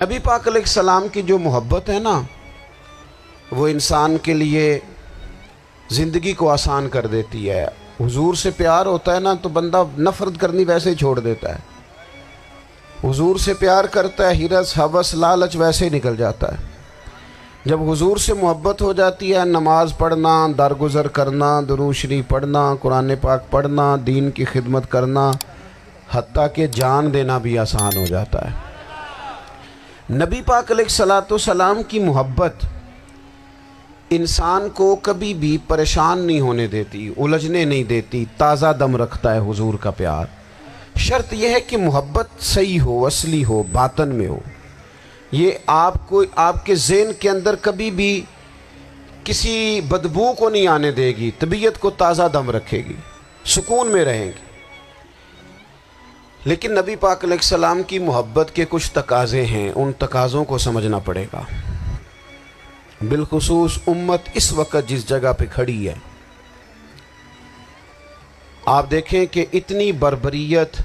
نبی پاک علیہ السلام کی جو محبت ہے نا، وہ انسان کے لیے زندگی کو آسان کر دیتی ہے۔ حضور سے پیار ہوتا ہے نا تو بندہ نفرت کرنی ویسے ہی چھوڑ دیتا ہے۔ حضور سے پیار کرتا ہے، ہرس ہوس لالچ ویسے ہی نکل جاتا ہے۔ جب حضور سے محبت ہو جاتی ہے، نماز پڑھنا، درگزر کرنا، درود شریف پڑھنا، قرآن پاک پڑھنا، دین کی خدمت کرنا، حتیٰ کہ جان دینا بھی آسان ہو جاتا ہے۔ نبی پاک علیہ السلام کی محبت انسان کو کبھی بھی پریشان نہیں ہونے دیتی، الجھنے نہیں دیتی، تازہ دم رکھتا ہے حضور کا پیار۔ شرط یہ ہے کہ محبت صحیح ہو، اصلی ہو، باطن میں ہو۔ یہ آپ کے ذہن کے اندر کبھی بھی کسی بدبو کو نہیں آنے دے گی، طبیعت کو تازہ دم رکھے گی، سکون میں رہیں گے۔ لیکن نبی پاک علیہ السلام کی محبت کے کچھ تقاضے ہیں، ان تقاضوں کو سمجھنا پڑے گا۔ بالخصوص امت اس وقت جس جگہ پہ کھڑی ہے، آپ دیکھیں کہ اتنی بربریت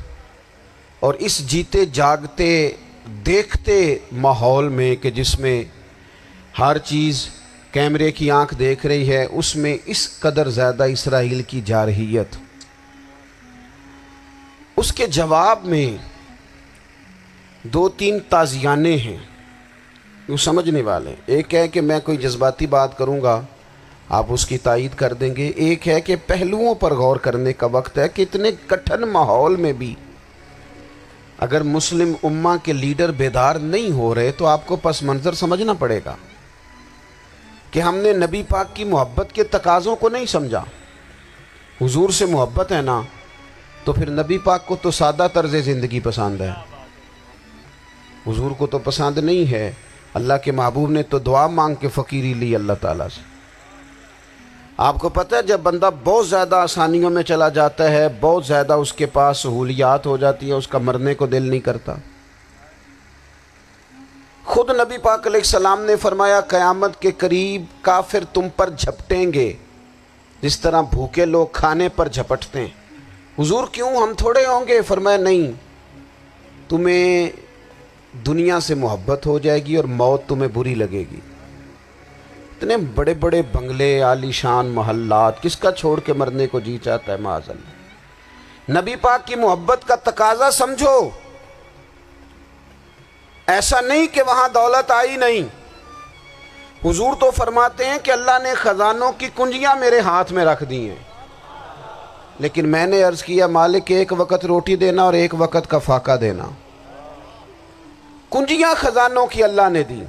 اور اس جیتے جاگتے دیکھتے ماحول میں کہ جس میں ہر چیز کیمرے کی آنکھ دیکھ رہی ہے، اس میں اس قدر زیادہ اسرائیل کی جارحیت، اس کے جواب میں دو تین تازیانے ہیں وہ سمجھنے والے۔ ایک ہے کہ میں کوئی جذباتی بات کروں گا، آپ اس کی تائید کر دیں گے۔ ایک ہے کہ پہلوؤں پر غور کرنے کا وقت ہے کہ اتنے کٹھن ماحول میں بھی اگر مسلم امہ کے لیڈر بیدار نہیں ہو رہے تو آپ کو پس منظر سمجھنا پڑے گا کہ ہم نے نبی پاک کی محبت کے تقاضوں کو نہیں سمجھا۔ حضور سے محبت ہے نا تو پھر نبی پاک کو تو سادہ طرز زندگی پسند ہے، حضور کو تو پسند نہیں ہے۔ اللہ کے محبوب نے تو دعا مانگ کے فقیری لی اللہ تعالیٰ سے۔ آپ کو پتہ ہے جب بندہ بہت زیادہ آسانیوں میں چلا جاتا ہے، بہت زیادہ اس کے پاس سہولیات ہو جاتی ہے، اس کا مرنے کو دل نہیں کرتا۔ خود نبی پاک علیہ السلام نے فرمایا قیامت کے قریب کافر تم پر جھپٹیں گے جس طرح بھوکے لوگ کھانے پر جھپٹتے ہیں۔ حضور کیوں، ہم تھوڑے ہوں گے؟ فرمایا نہیں، تمہیں دنیا سے محبت ہو جائے گی اور موت تمہیں بری لگے گی۔ اتنے بڑے بڑے بنگلے، عالی شان محلات، کس کا چھوڑ کے مرنے کو جی چاہتا ہے معاذ اللہ۔ نبی پاک کی محبت کا تقاضا سمجھو، ایسا نہیں کہ وہاں دولت آئی نہیں۔ حضور تو فرماتے ہیں کہ اللہ نے خزانوں کی کنجیاں میرے ہاتھ میں رکھ دی ہیں، لیکن میں نے عرض کیا مالک ایک وقت روٹی دینا اور ایک وقت کا فاقہ دینا۔ کنجیاں خزانوں کی اللہ نے دی۔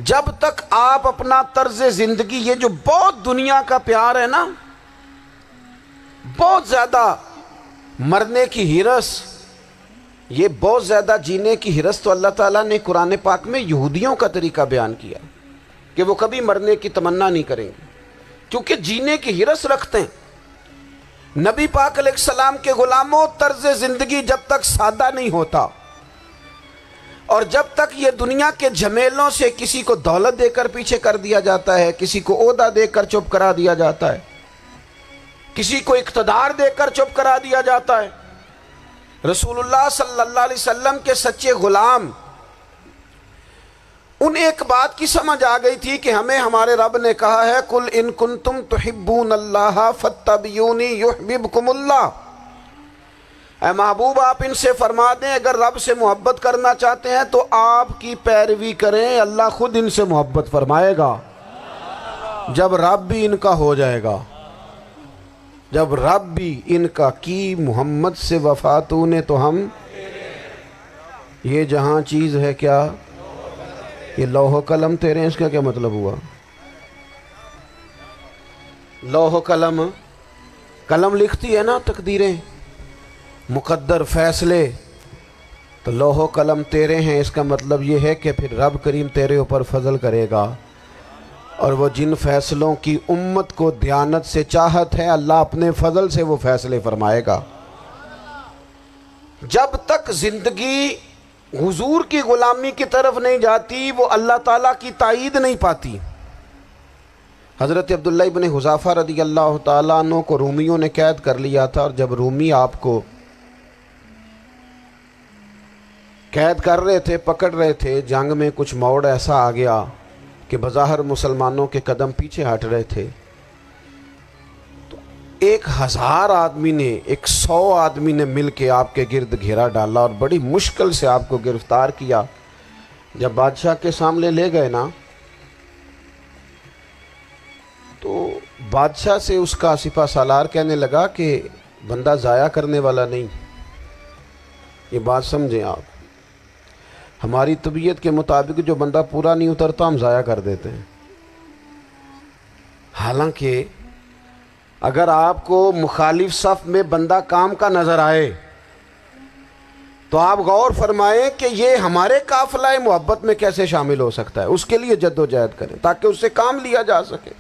جب تک آپ اپنا طرز زندگی، یہ جو بہت دنیا کا پیار ہے نا، بہت زیادہ مرنے کی ہرس، یہ بہت زیادہ جینے کی ہرس، تو اللہ تعالیٰ نے قرآن پاک میں یہودیوں کا طریقہ بیان کیا کہ وہ کبھی مرنے کی تمنا نہیں کریں گے کیونکہ جینے کی ہرس رکھتے ہیں۔ نبی پاک علیہ السلام کے غلاموں، طرز زندگی جب تک سادہ نہیں ہوتا اور جب تک یہ دنیا کے جھمیلوں سے کسی کو دولت دے کر پیچھے کر دیا جاتا ہے، کسی کو عہدہ دے کر چپ کرا دیا جاتا ہے، کسی کو اقتدار دے کر چپ کرا دیا جاتا ہے، رسول اللہ صلی اللہ علیہ وسلم کے سچے غلام ان ایک بات کی سمجھ آ گئی تھی کہ ہمیں ہمارے رب نے کہا ہے قُلْ إِن كُنتُمْ تُحِبُّونَ اللَّهَ فَاتَّبِعُونِي يُحْبِبْكُمُ اللَّهُ۔ اے محبوب آپ ان سے فرما دیں اگر رب سے محبت کرنا چاہتے ہیں تو آپ کی پیروی کریں، اللہ خود ان سے محبت فرمائے گا جب رب بھی ان کا ہو جائے گا، جب رب بھی ان کا کی محمد سے وفاتوں نے تو ہم، یہ جہاں چیز ہے کیا، یہ لوح و قلم تیرے ہیں، اس کا کیا مطلب ہوا؟ لوح و قلم، قلم لکھتی ہے نا تقدیریں، مقدر فیصلے، تو لوح و قلم تیرے ہیں، اس کا مطلب یہ ہے کہ پھر رب کریم تیرے اوپر فضل کرے گا، اور وہ جن فیصلوں کی امت کو دیانت سے چاہت ہے اللہ اپنے فضل سے وہ فیصلے فرمائے گا۔ جب تک زندگی حضور کی غلامی کی طرف نہیں جاتی وہ اللہ تعالیٰ کی تائید نہیں پاتی۔ حضرت عبداللہ ابن حذافہ رضی اللہ تعالیٰ عنہ کو رومیوں نے قید کر لیا تھا، اور جب رومی آپ کو قید کر رہے تھے، پکڑ رہے تھے، جنگ میں کچھ موڑ ایسا آ گیا کہ بظاہر مسلمانوں کے قدم پیچھے ہٹ رہے تھے، تو 1000 آدمی نے، 100 آدمی نے مل کے آپ کے گرد گھیرا ڈالا اور بڑی مشکل سے آپ کو گرفتار کیا۔ جب بادشاہ کے سامنے لے گئے نا، تو بادشاہ سے اس کا سپہ سالار کہنے لگا کہ بندہ ضائع کرنے والا نہیں، یہ بات سمجھیں آپ، ہماری طبیعت کے مطابق جو بندہ پورا نہیں اترتا ہم ضائع کر دیتے ہیں۔ حالانکہ اگر آپ کو مخالف صف میں بندہ کام کا نظر آئے تو آپ غور فرمائیں کہ یہ ہمارے قافلہ محبت میں کیسے شامل ہو سکتا ہے، اس کے لیے جد و جہد کریں تاکہ اس سے کام لیا جا سکے۔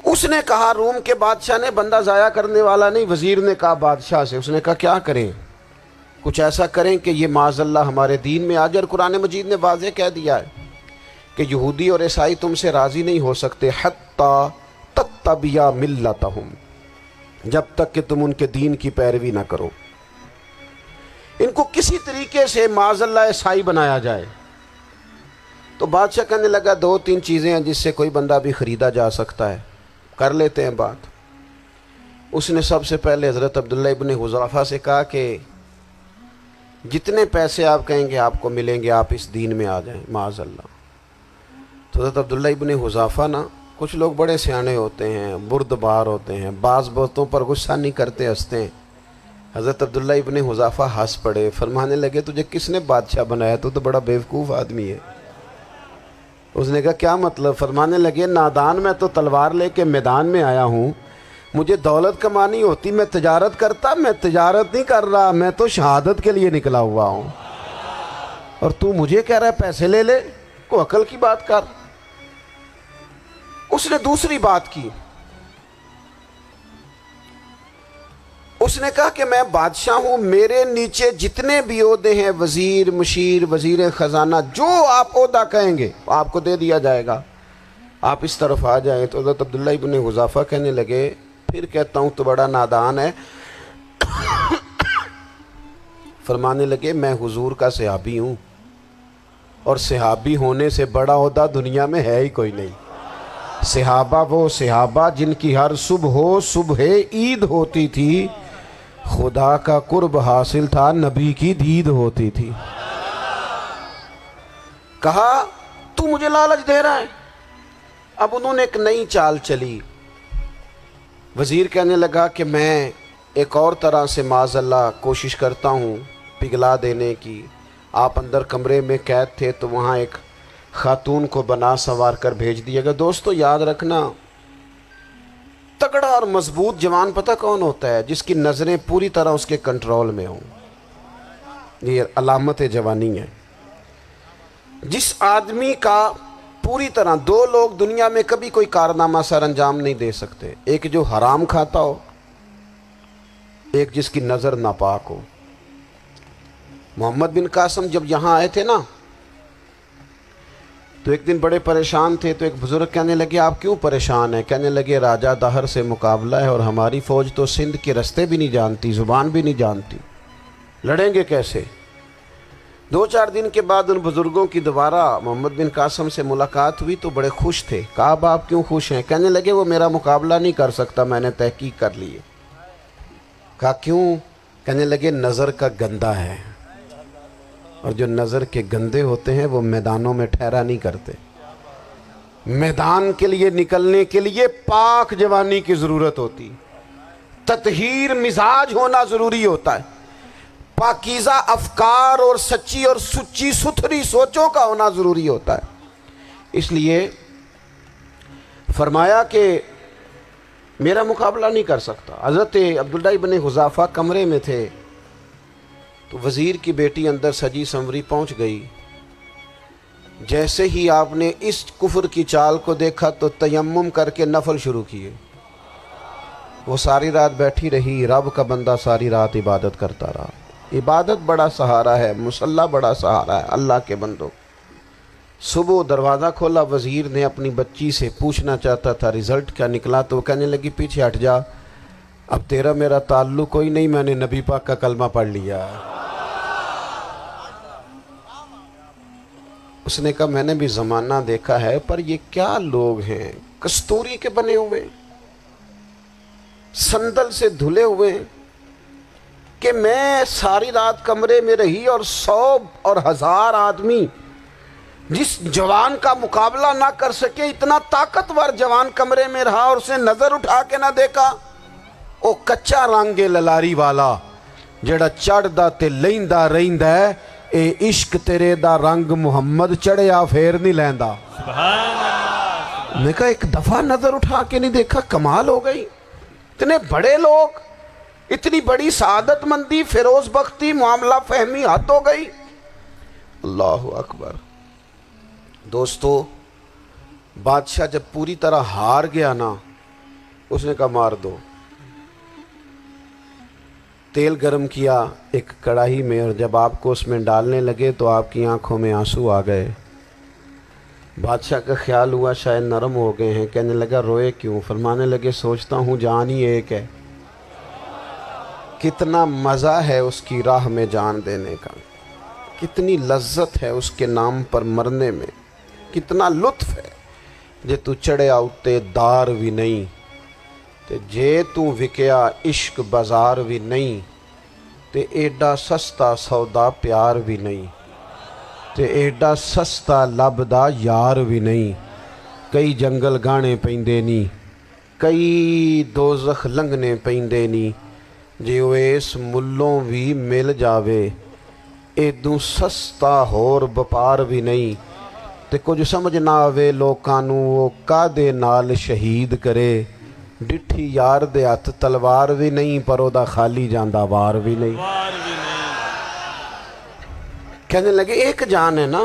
اس نے کہا، روم کے بادشاہ نے، بندہ ضائع کرنے والا نہیں۔ وزیر نے کہا بادشاہ سے، اس نے کہا کیا کریں؟ کچھ ایسا کریں کہ یہ معاذ اللہ ہمارے دین میں آ جائے۔ اور قرآن مجید نے واضح کہہ دیا ہے کہ یہودی اور عیسائی تم سے راضی نہیں ہو سکتے حتی تتبع ملتہم، جب تک کہ تم ان کے دین کی پیروی نہ کرو، ان کو کسی طریقے سے معاذ اللہ عیسائی بنایا جائے۔ تو بادشاہ کہنے لگا 2-3 چیزیں ہیں جس سے کوئی بندہ بھی خریدا جا سکتا ہے، کر لیتے ہیں بات۔ اس نے سب سے پہلے حضرت عبداللہ ابن حذافہ سے کہا کہ جتنے پیسے آپ کہیں گے آپ کو ملیں گے، آپ اس دین میں آ جائیں معاذ اللہ۔ تو حضرت عبداللہ ابن حذافہ نا، کچھ لوگ بڑے سیانے ہوتے ہیں، بردبار ہوتے ہیں، بعض باتوں پر غصہ نہیں کرتے، ہنستے ہیں۔ حضرت عبداللہ ابن حذافہ ہنس پڑے، فرمانے لگے تجھے کس نے بادشاہ بنایا؟ تو بڑا بیوقوف آدمی ہے۔ اس نے کہا کیا مطلب؟ فرمانے لگے نادان، میں تو تلوار لے کے میدان میں آیا ہوں، مجھے دولت کمانی ہوتی میں تجارت کرتا، میں تجارت نہیں کر رہا، میں تو شہادت کے لیے نکلا ہوا ہوں، اور تو مجھے کہہ رہا ہے پیسے لے لے، کو عقل کی بات کر۔ اس نے دوسری بات کی، اس نے کہا کہ میں بادشاہ ہوں، میرے نیچے جتنے بھی عہدے ہیں، وزیر، مشیر، وزیر خزانہ، جو آپ عہدہ کہیں گے آپ کو دے دیا جائے گا، آپ اس طرف آ جائیں۔ تو حضرت عبداللہ ابن حذافہ کہنے لگے پھر کہتا ہوں تو بڑا نادان ہے۔ فرمانے لگے میں حضور کا صحابی ہوں، اور صحابی ہونے سے بڑا عہدہ دنیا میں ہے ہی کوئی نہیں۔ صحابہ وہ صحابہ جن کی ہر صبح عید ہوتی تھی، خدا کا قرب حاصل تھا، نبی کی دید ہوتی تھی۔ کہا تو مجھے لالچ دے رہا ہے۔ اب انہوں نے ایک نئی چال چلی۔ وزیر کہنے لگا کہ میں ایک اور طرح سے معاذ اللہ کوشش کرتا ہوں پگھلا دینے کی۔ آپ اندر کمرے میں قید تھے تو وہاں ایک خاتون کو بنا سنوار کر بھیج دیا گیا۔ دوستو یاد رکھنا، تگڑا اور مضبوط جوان پتہ کون ہوتا ہے؟ جس کی نظریں پوری طرح اس کے کنٹرول میں ہوں، یہ علامت جوانی ہے۔ جس آدمی کا پوری طرح، 2 لوگ دنیا میں کبھی کوئی کارنامہ سر انجام نہیں دے سکتے، ایک جو حرام کھاتا ہو، ایک جس کی نظر ناپاک ہو۔ محمد بن قاسم جب یہاں آئے تھے نا، تو ایک دن بڑے پریشان تھے، تو ایک بزرگ کہنے لگے آپ کیوں پریشان ہیں؟ کہنے لگے راجہ دہر سے مقابلہ ہے، اور ہماری فوج تو سندھ کے رستے بھی نہیں جانتی، زبان بھی نہیں جانتی، لڑیں گے کیسے؟ 2-4 دن کے بعد ان بزرگوں کی دوبارہ محمد بن قاسم سے ملاقات ہوئی تو بڑے خوش تھے۔ کہا اب آپ کیوں خوش ہیں؟ کہنے لگے وہ میرا مقابلہ نہیں کر سکتا، میں نے تحقیق کر لی ہے۔ کہا کیوں؟ کہنے لگے نظر کا گندہ ہے، اور جو نظر کے گندے ہوتے ہیں وہ میدانوں میں ٹھہرا نہیں کرتے۔ میدان کے لیے نکلنے کے لیے پاک جوانی کی ضرورت ہوتی، تطہیر مزاج ہونا ضروری ہوتا ہے، پاکیزہ افکار اور سچی اور سچی ستھری سوچوں کا ہونا ضروری ہوتا ہے۔ اس لیے فرمایا کہ میرا مقابلہ نہیں کر سکتا۔ حضرت عبداللہ ابن حذافہ کمرے میں تھے، تو وزیر کی بیٹی اندر سجی سنوری پہنچ گئی۔ جیسے ہی آپ نے اس کفر کی چال کو دیکھا تو تیمم کر کے نفل شروع کیے۔ وہ ساری رات بیٹھی رہی، رب کا بندہ ساری رات عبادت کرتا رہا۔ عبادت بڑا سہارا ہے، مصلی بڑا سہارا ہے اللہ کے بندوں۔ صبح دروازہ کھولا، وزیر نے اپنی بچی سے پوچھنا چاہتا تھا رزلٹ کیا نکلا، تو وہ کہنے لگی پیچھے ہٹ جا، اب تیرا میرا تعلق کوئی نہیں، میں نے نبی پاک کا کلمہ پڑھ لیا۔ اس نے کہا میں نے بھی زمانہ دیکھا ہے، پر یہ کیا لوگ ہیں، کستوری کے بنے ہوئے، سندل سے دھلے ہوئے، کہ میں ساری رات کمرے میں رہی اور 100 اور 1000 آدمی جس جوان کا مقابلہ نہ کر سکے، اتنا طاقتور جوان کمرے میں رہا اور اسے نظر اٹھا کے نہ دیکھا۔ او کچا رنگ للاری والا جڑا چڑھدا تے لیندا رہندا ہے، اے عشق تیرے دا رنگ محمد چڑھیا پھر نہیں لیندا۔ میں کہا ایک دفعہ نظر اٹھا کے نہیں دیکھا، کمال ہو گئی۔ اتنے بڑے لوگ، اتنی بڑی سعادت مندی، فیروز بختی، معاملہ فہمی حد ہو گئی۔ اللہ اکبر۔ دوستو، بادشاہ جب پوری طرح ہار گیا نا، اس نے کہا مار دو۔ تیل گرم کیا ایک کڑاہی میں، اور جب آپ کو اس میں ڈالنے لگے تو آپ کی آنکھوں میں آنسو آ گئے۔ بادشاہ کا خیال ہوا شاید نرم ہو گئے ہیں، کہنے لگا روئے کیوں؟ فرمانے لگے سوچتا ہوں جان ہی ایک ہے، کتنا مزہ ہے اس کی راہ میں جان دینے کا، کتنی لذت ہے اس کے نام پر مرنے میں، کتنا لطف ہے۔ جے تو چڑھیا اتے دار بھی نہیں، تے جے تو وکیا عشق بازار بھی نہیں، تے ایڈا سستا سودا پیار بھی نہیں، تے ایڈا سستا لبدا یار بھی نہیں۔ کئی جنگل گانے پیندے نہیں، کئی دوزخ لنگنے پیندے نہیں، جے وہ اس ملوں بھی مل جاوے، ایدوں سستا ہور بپار بھی نہیں۔ تے کچھ سمجھ نہ آوے لوکاں نوں وہ کادے نال شہید کرے، ڈٹھی یار دے ہاتھ تلوار بھی نہیں، پر او دا خالی جاندہ وار بھی نہیں۔ کہنے لگے ایک جان ہے نا،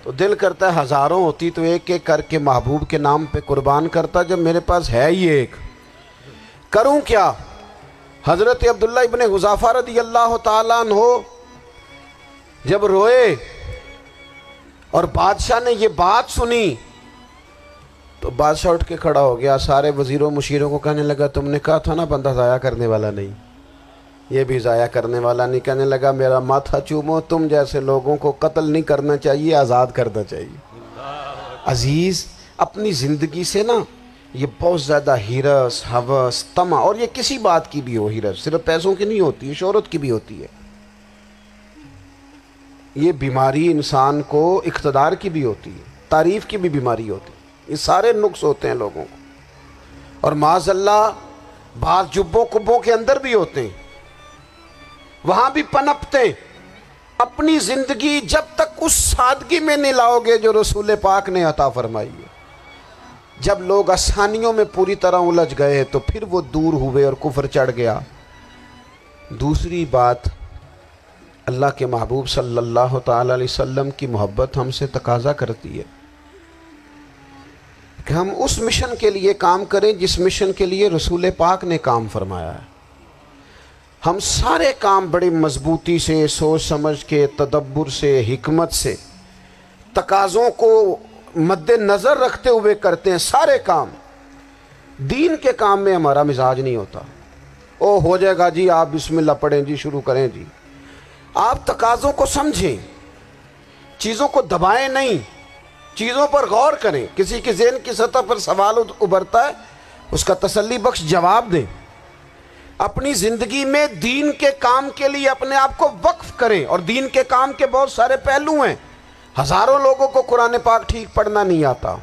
تو دل کرتا ہے ہزاروں ہوتی تو ایک ایک کر کے محبوب کے نام پہ قربان کرتا، جب میرے پاس ہے ہی ایک، کروں کیا؟ حضرت عبداللہ ابن حذافہ رضی اللہ تعالیٰ عنہ جب روئے اور بادشاہ نے یہ بات سنی تو بادشاہ اٹھ کے کھڑا ہو گیا، سارے وزیروں مشیروں کو کہنے لگا تم نے کہا تھا نا بندہ ضائع کرنے والا نہیں، یہ بھی ضائع کرنے والا نہیں۔ کہنے لگا میرا ماتھا چومو، تم جیسے لوگوں کو قتل نہیں کرنا چاہیے، آزاد کرنا چاہیے۔ عزیز، اپنی زندگی سے نا یہ بہت زیادہ ہرس، ہوس، طمع، اور یہ کسی بات کی بھی ہو، ہرس صرف پیسوں کی نہیں ہوتی ہے، شہرت کی بھی ہوتی ہے، یہ بیماری انسان کو اقتدار کی بھی ہوتی ہے، تعریف کی بھی بیماری ہوتی ہے، یہ سارے نقص ہوتے ہیں لوگوں کو، اور معاذ اللہ بعض جبوں کبوں کے اندر بھی ہوتے ہیں، وہاں بھی پنپتے۔ اپنی زندگی جب تک اس سادگی میں نہیں لاؤ گے جو رسول پاک نے عطا فرمائی ہے، جب لوگ آسانیوں میں پوری طرح الجھ گئے تو پھر وہ دور ہوئے اور کفر چڑھ گیا۔ دوسری بات، اللہ کے محبوب صلی اللہ تعالی علیہ وسلم کی محبت ہم سے تقاضا کرتی ہے کہ ہم اس مشن کے لیے کام کریں جس مشن کے لیے رسول پاک نے کام فرمایا ہے۔ ہم سارے کام بڑی مضبوطی سے، سوچ سمجھ کے، تدبر سے، حکمت سے، تقاضوں کو مد نظر رکھتے ہوئے کرتے ہیں، سارے کام۔ دین کے کام میں ہمارا مزاج نہیں ہوتا، او ہو جائے گا جی، آپ بسم اللہ پڑھیں جی، شروع کریں جی۔ آپ تقاضوں کو سمجھیں، چیزوں کو دبائیں نہیں، چیزوں پر غور کریں۔ کسی کے ذہن کی سطح پر سوال ابھرتا ہے، اس کا تسلی بخش جواب دیں۔ اپنی زندگی میں دین کے کام کے لیے اپنے آپ کو وقف کریں، اور دین کے کام کے بہت سارے پہلو ہیں۔ ہزاروں لوگوں کو قرآن پاک ٹھیک پڑھنا نہیں آتا،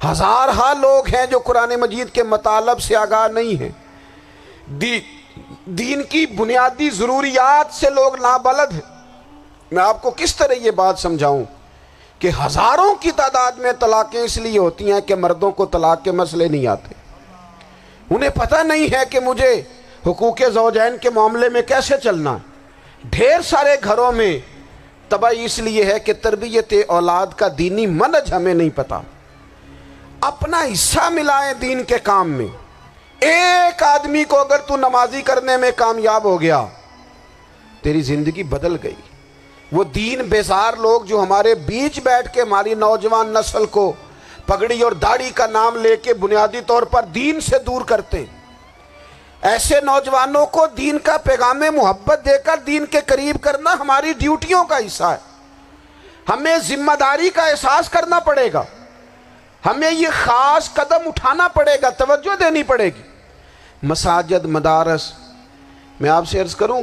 ہزارہا لوگ ہیں جو قرآن مجید کے مطالب سے آگاہ نہیں ہیں، دین کی بنیادی ضروریات سے لوگ نابلد ہیں۔ میں آپ کو کس طرح یہ بات سمجھاؤں کہ ہزاروں کی تعداد میں طلاقیں اس لیے ہوتی ہیں کہ مردوں کو طلاق کے مسئلے نہیں آتے، انہیں پتہ نہیں ہے کہ مجھے حقوق زوجین کے معاملے میں کیسے چلنا ہے۔ ڈھیر سارے گھروں میں تباہی اس لیے ہے کہ تربیت اولاد کا دینی منہج ہمیں نہیں پتا۔ اپنا حصہ ملائیں دین کے کام میں۔ ایک آدمی کو اگر تو نمازی کرنے میں کامیاب ہو گیا، تیری زندگی بدل گئی۔ وہ دین بیزار لوگ جو ہمارے بیچ بیٹھ کے ہماری نوجوان نسل کو پگڑی اور داڑھی کا نام لے کے بنیادی طور پر دین سے دور کرتے ہیں، ایسے نوجوانوں کو دین کا پیغام محبت دے کر دین کے قریب کرنا ہماری ڈیوٹیوں کا حصہ ہے۔ ہمیں ذمہ داری کا احساس کرنا پڑے گا، ہمیں یہ خاص قدم اٹھانا پڑے گا، توجہ دینی پڑے گی۔ مساجد، مدارس، میں آپ سے عرض کروں،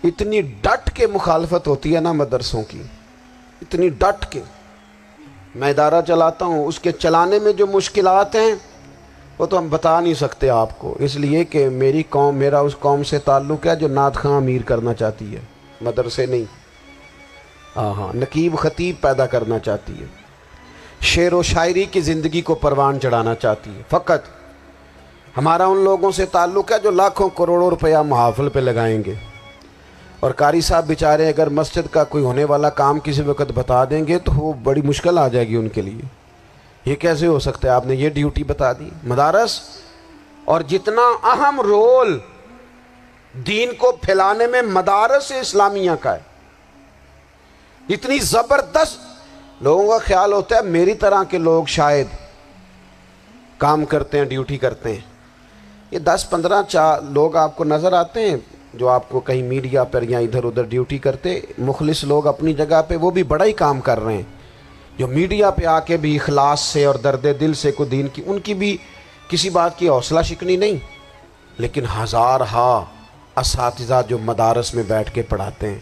اتنی ڈٹ کے مخالفت ہوتی ہے نا مدرسوں کی، اتنی ڈٹ کے۔ میں ادارہ چلاتا ہوں، اس کے چلانے میں جو مشکلات ہیں وہ تو ہم بتا نہیں سکتے آپ کو، اس لیے کہ میری قوم، میرا اس قوم سے تعلق ہے جو نعت خواں امیر کرنا چاہتی ہے، مدرسے نہیں۔ ہاں، نقیب خطیب پیدا کرنا چاہتی ہے، شعر و شاعری کی زندگی کو پروان چڑھانا چاہتی ہے۔ فقط ہمارا ان لوگوں سے تعلق ہے جو لاکھوں کروڑوں روپیہ محافل پہ لگائیں گے، اور قاری صاحب بیچارے اگر مسجد کا کوئی ہونے والا کام کسی وقت بتا دیں گے تو وہ بڑی مشکل آ جائے گی ان کے لیے۔ یہ کیسے ہو سکتا ہے، آپ نے یہ ڈیوٹی بتا دی؟ مدارس اور جتنا اہم رول دین کو پھیلانے میں مدارس اسلامیہ کا ہے، اتنی زبردست۔ لوگوں کا خیال ہوتا ہے میری طرح کے لوگ شاید کام کرتے ہیں، ڈیوٹی کرتے ہیں۔ یہ 10-15 لوگ آپ کو نظر آتے ہیں جو آپ کو کہیں میڈیا پر یا ادھر ادھر ڈیوٹی کرتے، مخلص لوگ اپنی جگہ پہ، وہ بھی بڑا ہی کام کر رہے ہیں، جو میڈیا پہ آ کے بھی اخلاص سے اور درد دل سے کو دین کی، ان کی بھی کسی بات کی حوصلہ شکنی نہیں، لیکن ہزارہا اساتذہ جو مدارس میں بیٹھ کے پڑھاتے ہیں،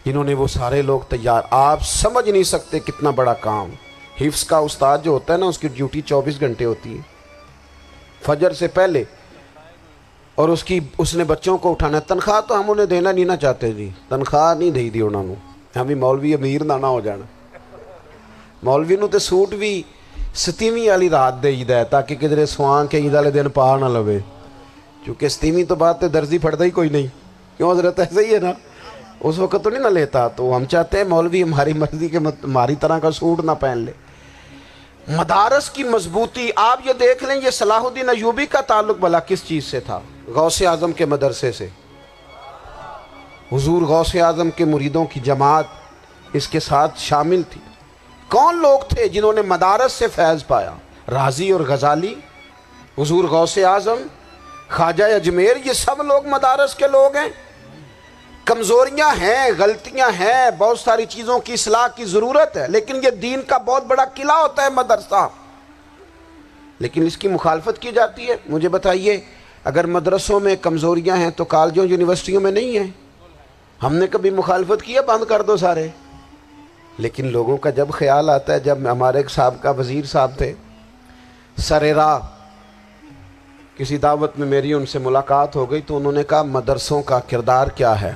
جنہوں نے وہ سارے لوگ تیار، آپ سمجھ نہیں سکتے کتنا بڑا کام۔ حفظ کا استاد جو ہوتا ہے نا، اس کی ڈیوٹی 24 گھنٹے ہوتی ہے، فجر سے پہلے، اور اس نے بچوں کو اٹھانا ہے۔ تنخواہ تو ہم انہیں دینا نہیں نہ چاہتے جی، تنخواہ نہیں دئی دی انہوں نے، ہمیں مولوی امیر نہ ہو جانا۔ مولوی نو تے سوٹ بھی 27ویں والی رات دے ہے تاکہ کدھر سوان کے عید والے دن پا نہ لوے، چونکہ 27ویں تو بعد تے درزی پھڑتا ہی کوئی نہیں، کیوں حضرت؟ ایسا ہی ہے نا، اس وقت تو نہیں نہ لیتا، تو ہم چاہتے ہیں مولوی ہماری مرضی کے ہماری طرح کا سوٹ نہ پہن لے۔ مدارس کی مضبوطی آپ یہ دیکھ لیں، یہ صلاح الدین ایوبی کا تعلق بھلا کس چیز سے تھا؟ غوث اعظم کے مدرسے سے۔ حضور غوث اعظم کے مریدوں کی جماعت اس کے ساتھ شامل تھی۔ کون لوگ تھے جنہوں نے مدارس سے فیض پایا؟ رازی اور غزالی، حضور غوث اعظم، خواجہ اجمیر، یہ سب لوگ مدارس کے لوگ ہیں۔ کمزوریاں ہیں، غلطیاں ہیں، بہت ساری چیزوں کی اصلاح کی ضرورت ہے، لیکن یہ دین کا بہت بڑا قلعہ ہوتا ہے مدرسہ، لیکن اس کی مخالفت کی جاتی ہے۔ مجھے بتائیے، اگر مدرسوں میں کمزوریاں ہیں تو کالجوں یونیورسٹیوں میں نہیں ہیں؟ ہم نے کبھی مخالفت کی ہے بند کر دو سارے؟ لیکن لوگوں کا جب خیال آتا ہے، جب ہمارے ایک سابقہ وزیر صاحب تھے، سر راہ کسی دعوت میں میری ان سے ملاقات ہو گئی تو انہوں نے کہا مدرسوں کا کردار کیا ہے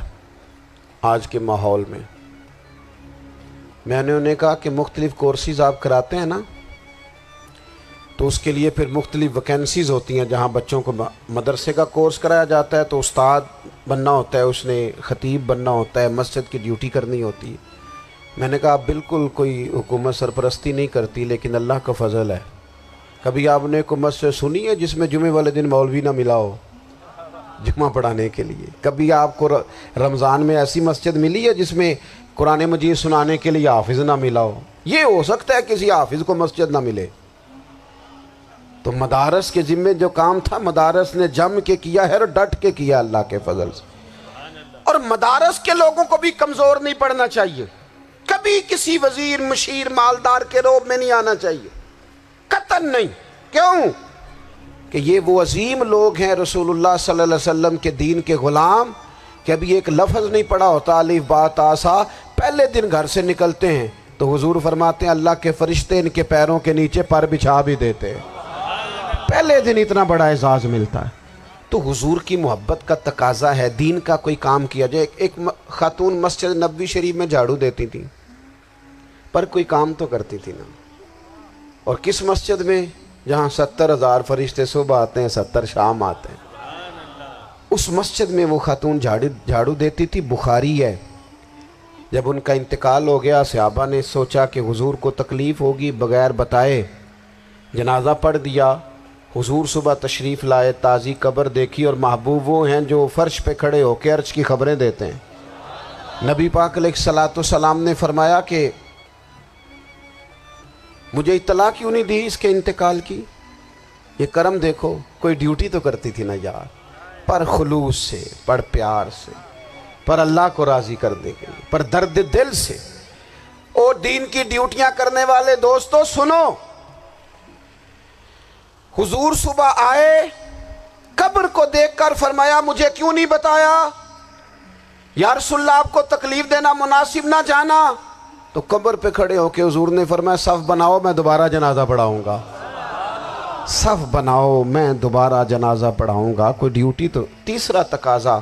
آج کے ماحول میں؟ میں نے انہیں کہا کہ مختلف کورسز آپ کراتے ہیں نا، تو اس کے لیے پھر مختلف ویکینسیز ہوتی ہیں، جہاں بچوں کو مدرسے کا کورس کرایا جاتا ہے تو استاد بننا ہوتا ہے، اس نے خطیب بننا ہوتا ہے، مسجد کی ڈیوٹی کرنی ہوتی ہے۔ میں نے کہا بالکل کوئی حکومت سرپرستی نہیں کرتی، لیکن اللہ کا فضل ہے۔ کبھی آپ نے کوئی مسجد سنی ہے جس میں جمعے والے دن مولوی نہ ملا ہو جمعہ پڑھانے کے لیے؟ کبھی آپ کو رمضان میں ایسی مسجد ملی ہے جس میں قرآن مجید سنانے کے لیے حافظ نہ ملا ہو؟ یہ ہو سکتا ہے کسی حافظ کو مسجد نہ ملے۔ تو مدارس کے ذمے جو کام تھا، مدارس نے جم کے کیا ہے اور ڈٹ کے کیا اللہ کے فضل سے۔ اور مدارس کے لوگوں کو بھی کمزور نہیں پڑنا چاہیے، کبھی کسی وزیر، مشیر، مالدار کے روب میں نہیں آنا چاہیے، قطعاً نہیں۔ کیوں؟ کہ یہ وہ عظیم لوگ ہیں رسول اللہ صلی اللہ علیہ وسلم کے دین کے غلام، کہ ابھی ایک لفظ نہیں پڑھا ہوتا الف با تا سا، پہلے دن گھر سے نکلتے ہیں تو حضور فرماتے ہیں اللہ کے فرشتے ان کے پیروں کے نیچے پر بچھا بھی دیتے ہیں، پہلے دن اتنا بڑا اعزاز ملتا ہے۔ تو حضور کی محبت کا تقاضا ہے، دین کا کوئی کام کیا جائے۔ ایک خاتون مسجد نبوی شریف میں جھاڑو دیتی تھی، پر کوئی کام تو کرتی تھی نا۔ اور کس مسجد میں؟ جہاں 70,000 فرشتے صبح آتے ہیں، 70 شام آتے ہیں، اس مسجد میں وہ خاتون جھاڑو دیتی تھی۔ بخاری ہے، جب ان کا انتقال ہو گیا، صحابہ نے سوچا کہ حضور کو تکلیف ہوگی، بغیر بتائے جنازہ پڑھ دیا۔ حضور صبح تشریف لائے، تازی قبر دیکھی، اور محبوب وہ ہیں جو فرش پہ کھڑے ہو کے عرش کی خبریں دیتے ہیں۔ نبی پاک علیہ الصلوۃ والسلام نے فرمایا کہ مجھے اطلاع کیوں نہیں دی اس کے انتقال کی؟ یہ کرم دیکھو، کوئی ڈیوٹی تو کرتی تھی نا یار، پر خلوص سے، پر پیار سے، پر اللہ کو راضی کرنے کے لیے، پر درد دل سے۔ اور دین کی ڈیوٹیاں کرنے والے دوستو سنو، حضور صبح آئے، قبر کو دیکھ کر فرمایا مجھے کیوں نہیں بتایا؟ یا رسول اللہ آپ کو تکلیف دینا مناسب نہ جانا؟ تو قبر پہ کھڑے ہو کے حضور نے فرمایا صف بناؤ، میں دوبارہ جنازہ پڑھاؤں گا، صف بناؤ میں دوبارہ جنازہ پڑھاؤں گا۔ کوئی ڈیوٹی تو۔ تیسرا تقاضا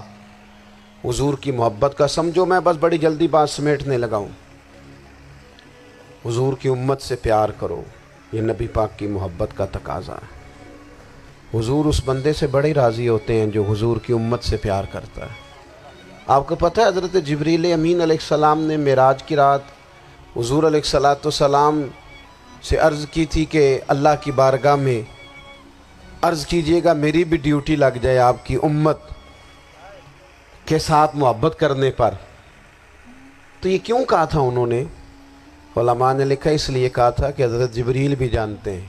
حضور کی محبت کا، سمجھو میں بس بڑی جلدی بات سمیٹنے لگا ہوں۔ حضور کی امت سے پیار کرو، یہ نبی پاک کی محبت کا تقاضا ہے۔ حضور اس بندے سے بڑے راضی ہوتے ہیں جو حضور کی امت سے پیار کرتا ہے۔ آپ کو پتہ ہے حضرت جبریل امین علیہ السلام نے معراج کی رات حضور علیہ السلام سے عرض کی تھی کہ اللہ کی بارگاہ میں عرض کیجئے گا میری بھی ڈیوٹی لگ جائے آپ کی امت کے ساتھ محبت کرنے پر۔ تو یہ کیوں کہا تھا انہوں نے؟ علماء نے لکھا اس لیے کہا تھا کہ حضرت جبریل بھی جانتے ہیں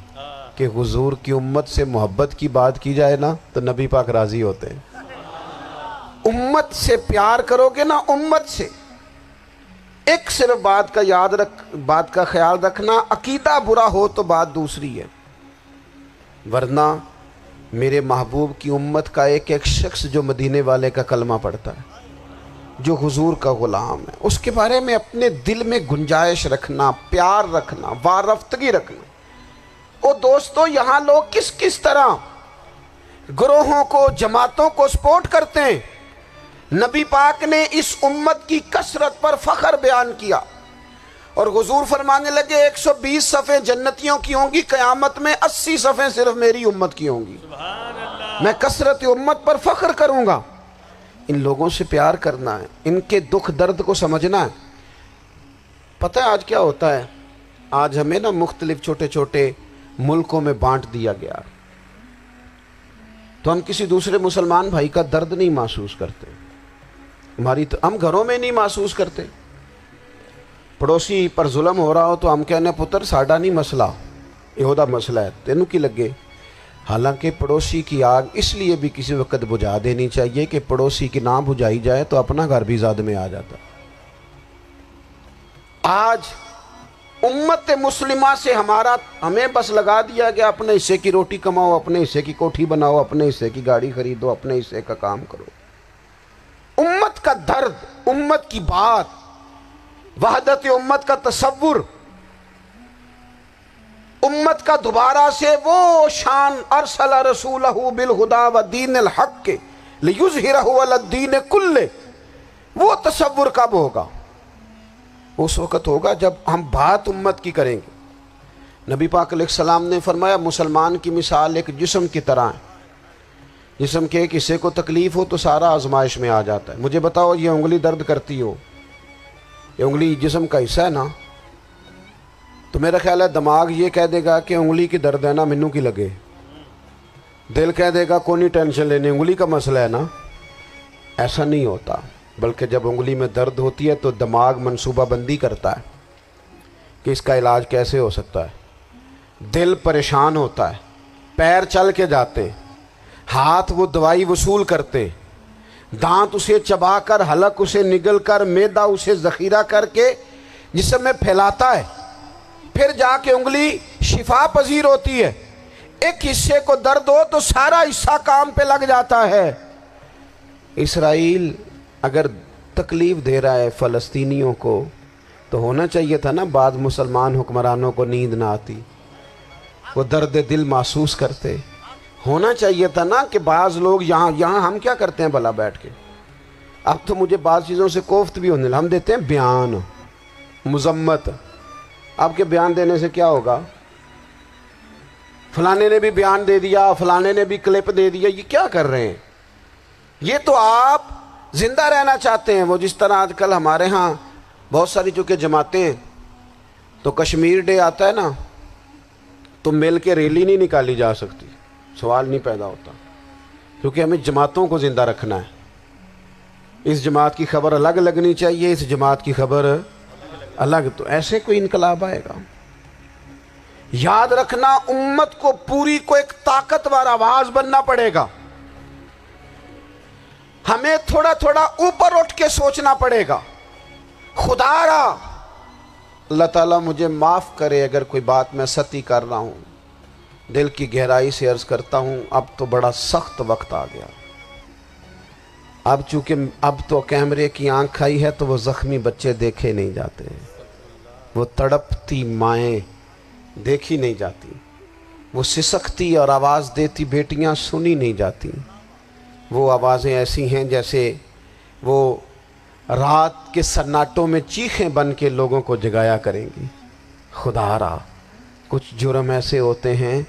کہ حضور کی امت سے محبت کی بات کی جائے نا تو نبی پاک راضی ہوتے ہیں۔ امت سے پیار کرو گے نا، امت سے ایک صرف بات کا خیال رکھنا، عقیدہ برا ہو تو بات دوسری ہے، ورنہ میرے محبوب کی امت کا ایک ایک شخص جو مدینے والے کا کلمہ پڑھتا ہے، جو حضور کا غلام ہے، اس کے بارے میں اپنے دل میں گنجائش رکھنا، پیار رکھنا، وارفتگی رکھنا۔ او دوستو یہاں لوگ کس طرح گروہوں کو، جماعتوں کو سپورٹ کرتے ہیں۔ نبی پاک نے اس امت کی کثرت پر فخر بیان کیا اور حضور فرمانے لگے 120 صفیں جنتیوں کی ہوں گی، قیامت میں 80 صفیں صرف میری امت کی ہوں گی۔ میں کثرت امت پر فخر کروں گا۔ ان لوگوں سے پیار کرنا ہے، ان کے دکھ درد کو سمجھنا ہے۔ پتہ ہے آج کیا ہوتا ہے؟ آج ہمیں نا مختلف چھوٹے چھوٹے ملکوں میں بانٹ دیا گیا، تو ہم کسی دوسرے مسلمان بھائی کا درد نہیں محسوس کرتے، ہم گھروں میں نہیں محسوس کرتے۔ پڑوسی پر ظلم ہو رہا ہو تو ہم کہنے پتر ساڈا نہیں مسئلہ، یہ مسئلہ ہے، تینوں کی لگے۔ حالانکہ پڑوسی کی آگ اس لیے بھی کسی وقت بجھا دینی چاہیے کہ پڑوسی کی نہ بجھائی جائے تو اپنا گھر بھی زاد میں آ جاتا۔ آج امت مسلمہ سے ہمیں بس لگا دیا گیا اپنے حصے کی روٹی کماؤ، اپنے حصے کی کوٹھی بناؤ، اپنے حصے کی گاڑی خریدو، اپنے حصے کا کام کرو۔ امت کا درد، امت کی بات، وحدت امت کا تصور، امت کا دوبارہ سے وہ شان ارسل رسولہ بالہدی ودین الحق لیظہرہ علی الدین کلہ، وہ تصور کب ہوگا؟ اس وقت ہوگا جب ہم بات امت کی کریں گے۔ نبی پاک علیہ السلام نے فرمایا مسلمان کی مثال ایک جسم کی طرح ہے، جسم کے ایک حصے کو تکلیف ہو تو سارا آزمائش میں آ جاتا ہے۔ مجھے بتاؤ یہ انگلی درد کرتی ہو، یہ انگلی جسم کا حصہ ہے نا، تو میرا خیال ہے دماغ یہ کہہ دے گا کہ انگلی کی درد ہے نا مینوں کی لگے، دل کہہ دے گا کوئی نہیں ٹینشن لینے، انگلی کا مسئلہ ہے نا۔ ایسا نہیں ہوتا، بلکہ جب انگلی میں درد ہوتی ہے تو دماغ منصوبہ بندی کرتا ہے کہ اس کا علاج کیسے ہو سکتا ہے، دل پریشان ہوتا ہے، پیر چل کے جاتے، ہاتھ وہ دوائی وصول کرتے، دانت اسے چبا کر، حلق اسے نگل کر، معدہ اسے ذخیرہ کر کے جسم میں پھیلاتا ہے، پھر جا کے انگلی شفا پذیر ہوتی ہے۔ ایک حصے کو درد ہو تو سارا حصہ کام پہ لگ جاتا ہے۔ اسرائیل اگر تکلیف دے رہا ہے فلسطینیوں کو تو ہونا چاہیے تھا نا بعض مسلمان حکمرانوں کو نیند نہ آتی، وہ درد دل محسوس کرتے، ہونا چاہیے تھا نا کہ بعض لوگ یہاں ہم کیا کرتے ہیں بھلا بیٹھ کے، اب تو مجھے بعض چیزوں سے کوفت بھی ہونے لگا، ہم دیتے ہیں بیان، مذمت۔ آپ کے بیان دینے سے کیا ہوگا؟ فلانے نے بھی بیان دے دیا، فلانے نے بھی کلپ دے دیا، یہ کیا کر رہے ہیں؟ یہ تو آپ زندہ رہنا چاہتے ہیں۔ وہ جس طرح آج کل ہمارے ہاں بہت ساری چونکہ جماعتیں ہیں تو کشمیر ڈے آتا ہے نا تو مل کے ریلی نہیں نکالی جا سکتی، سوال نہیں پیدا ہوتا، کیونکہ ہمیں جماعتوں کو زندہ رکھنا ہے۔ اس جماعت کی خبر الگ لگنی چاہیے، اس جماعت کی خبر الگ، تو ایسے کوئی انقلاب آئے گا؟ یاد رکھنا امت کو پوری کو ایک طاقتور آواز بننا پڑے گا، ہمیں تھوڑا تھوڑا اوپر اٹھ کے سوچنا پڑے گا۔ خدا را اللہ تعالیٰ مجھے معاف کرے اگر کوئی بات میں ستی کر رہا ہوں، دل کی گہرائی سے عرض کرتا ہوں اب تو بڑا سخت وقت آ گیا۔ اب چونکہ اب تو کیمرے کی آنکھ آئی ہے تو وہ زخمی بچے دیکھے نہیں جاتے، وہ تڑپتی مائیں دیکھی نہیں جاتی، وہ سسکتی اور آواز دیتی بیٹیاں سنی نہیں جاتی۔ وہ آوازیں ایسی ہیں جیسے وہ رات کے سناٹوں میں چیخیں بن کے لوگوں کو جگایا کریں گی۔ خدا را کچھ جرم ایسے ہوتے ہیں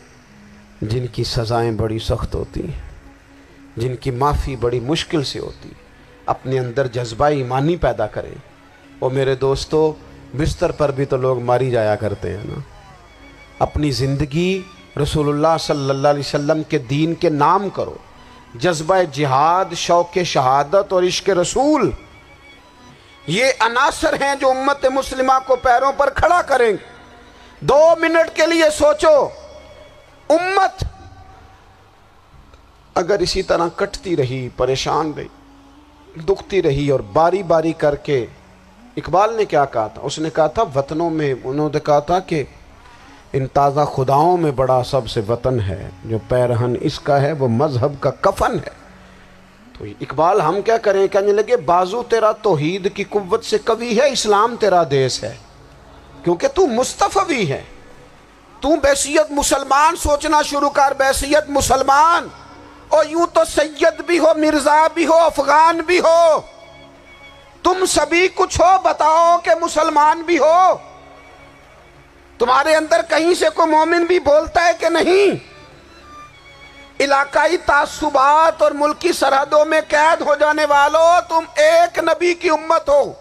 جن کی سزائیں بڑی سخت ہوتی ہیں، جن کی معافی بڑی مشکل سے ہوتی۔ اپنے اندر جذبہ ایمانی پیدا کریں۔ اور میرے دوستو، بستر پر بھی تو لوگ ماری جایا کرتے ہیں نا۔ اپنی زندگی رسول اللہ صلی اللہ علیہ وسلم کے دین کے نام کرو۔ جذبہ جہاد، شوق شہادت اور عشق رسول، یہ عناصر ہیں جو امت مسلمہ کو پیروں پر کھڑا کریں گے۔ 2 منٹ کے لیے سوچو، امت اگر اسی طرح کٹتی رہی، پریشان رہی، دکھتی رہی اور باری باری کر کے، اقبال نے کیا کہا تھا؟ اس نے کہا تھا وطنوں میں، انہوں نے کہا تھا کہ ان تازہ خداؤں میں بڑا سب سے وطن ہے، جو پیرہن اس کا ہے وہ مذہب کا کفن ہے۔ تو اقبال ہم کیا کریں؟ کہنے لگے بازو تیرا توحید کی قوت سے قوی ہے، اسلام تیرا دیس ہے، کیونکہ تو مصطفی ہے۔ تو بحیثیت مسلمان سوچنا شروع کر، بحیثیت مسلمان، اور یوں تو سید بھی ہو، مرزا بھی ہو، افغان بھی ہو، تم سبھی کچھ ہو، بتاؤ کہ مسلمان بھی ہو۔ تمہارے اندر کہیں سے کوئی مومن بھی بولتا ہے کہ نہیں؟ علاقائی تعصبات اور ملکی سرحدوں میں قید ہو جانے والوں، تم ایک نبی کی امت ہو۔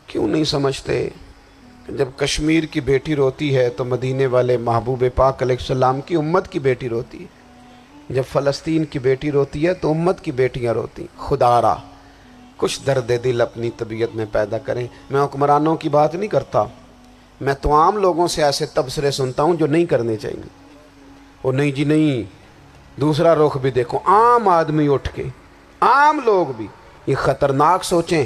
کیوں نہیں سمجھتے کہ جب کشمیر کی بیٹی روتی ہے تو مدینے والے محبوب پاک علیہ السلام کی امت کی بیٹی روتی ہے، جب فلسطین کی بیٹی روتی ہے تو امت کی بیٹیاں روتی۔ خدا را کچھ درد دل اپنی طبیعت میں پیدا کریں۔ میں حکمرانوں کی بات نہیں کرتا، میں تو عام لوگوں سے ایسے تبصرے سنتا ہوں جو نہیں کرنے چاہیے۔ وہ نہیں جی نہیں، دوسرا رخ بھی دیکھو، عام آدمی اٹھ کے، عام لوگ بھی یہ خطرناک سوچیں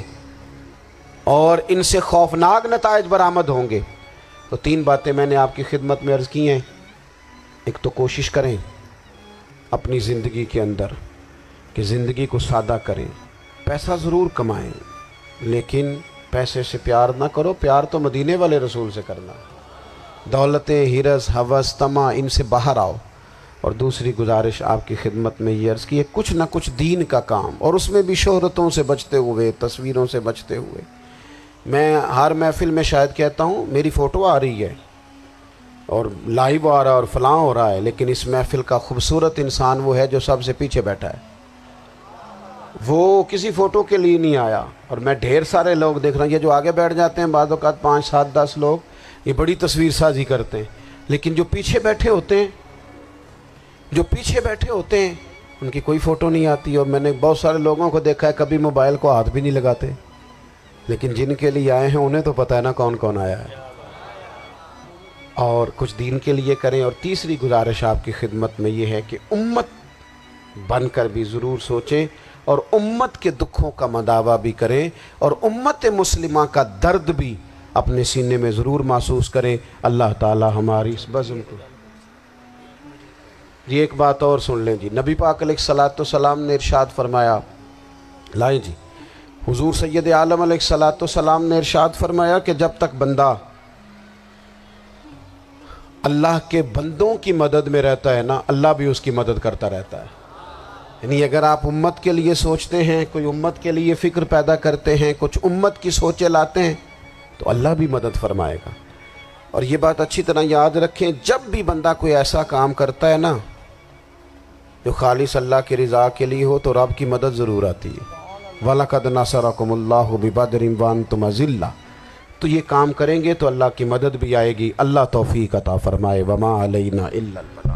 اور ان سے خوفناک نتائج برآمد ہوں گے۔ تو 3 باتیں میں نے آپ کی خدمت میں عرض کی ہیں۔ ایک تو کوشش کریں اپنی زندگی کے اندر کہ زندگی کو سادہ کریں۔ پیسہ ضرور کمائیں لیکن پیسے سے پیار نہ کرو، پیار تو مدینے والے رسول سے کرنا۔ دولتیں، ہرس، ہوس، طمع، ان سے باہر آؤ۔ اور دوسری گزارش آپ کی خدمت میں یہ عرض کی ہے، کچھ نہ کچھ دین کا کام، اور اس میں بھی شہرتوں سے بچتے ہوئے، تصویروں سے بچتے ہوئے۔ میں ہر محفل میں شاید کہتا ہوں میری فوٹو آ رہی ہے اور لائیو آ رہا ہے اور فلاں ہو رہا ہے، لیکن اس محفل کا خوبصورت انسان وہ ہے جو سب سے پیچھے بیٹھا ہے۔ وہ کسی فوٹو کے لیے نہیں آیا۔ اور میں ڈھیر سارے لوگ دیکھ رہا ہوں، یہ جو آگے بیٹھ جاتے ہیں بعض اوقات 5، 7، 10 لوگ، یہ بڑی تصویر سازی کرتے ہیں، لیکن جو پیچھے بیٹھے ہوتے ہیں، ان کی کوئی فوٹو نہیں آتی۔ اور میں نے بہت سارے لوگوں کو دیکھا ہے کبھی موبائل کو ہاتھ بھی نہیں لگاتے، لیکن جن کے لیے آئے ہیں انہیں تو پتہ ہے نا کون کون آیا ہے۔ اور کچھ دین کے لیے کریں۔ اور تیسری گزارش آپ کی خدمت میں یہ ہے کہ امت بن کر بھی ضرور سوچیں اور امت کے دکھوں کا مداوع بھی کریں، اور امت مسلمہ کا درد بھی اپنے سینے میں ضرور محسوس کریں۔ اللہ تعالی ہماری اس بزم کو۔ یہ ایک بات اور سن لیں جی، نبی پاک علیہ الصلوۃ والسلام نے ارشاد فرمایا، لائیں جی، حضور سید عالم علیہ الصلوۃ والسلام نے ارشاد فرمایا کہ جب تک بندہ اللہ کے بندوں کی مدد میں رہتا ہے نا، اللہ بھی اس کی مدد کرتا رہتا ہے۔ یعنی اگر آپ امت کے لیے سوچتے ہیں، کوئی امت کے لیے فکر پیدا کرتے ہیں، کچھ امت کی سوچیں لاتے ہیں، تو اللہ بھی مدد فرمائے گا۔ اور یہ بات اچھی طرح یاد رکھیں، جب بھی بندہ کوئی ایسا کام کرتا ہے نا جو خالص اللہ کی رضا کے لیے ہو، تو رب کی مدد ضرور آتی ہے۔ وَلَقَدْ نَصَرَكُمُ اللَّهُ بِبَدْرٍ وَأَنْتُمْ أَذِلَّةٌ۔ تو یہ کام کریں گے تو اللہ کی مدد بھی آئے گی۔ اللہ توفیق عطا فرمائے۔ وَمَا عَلَيْنَا إِلَّا الْبَلَاغُ۔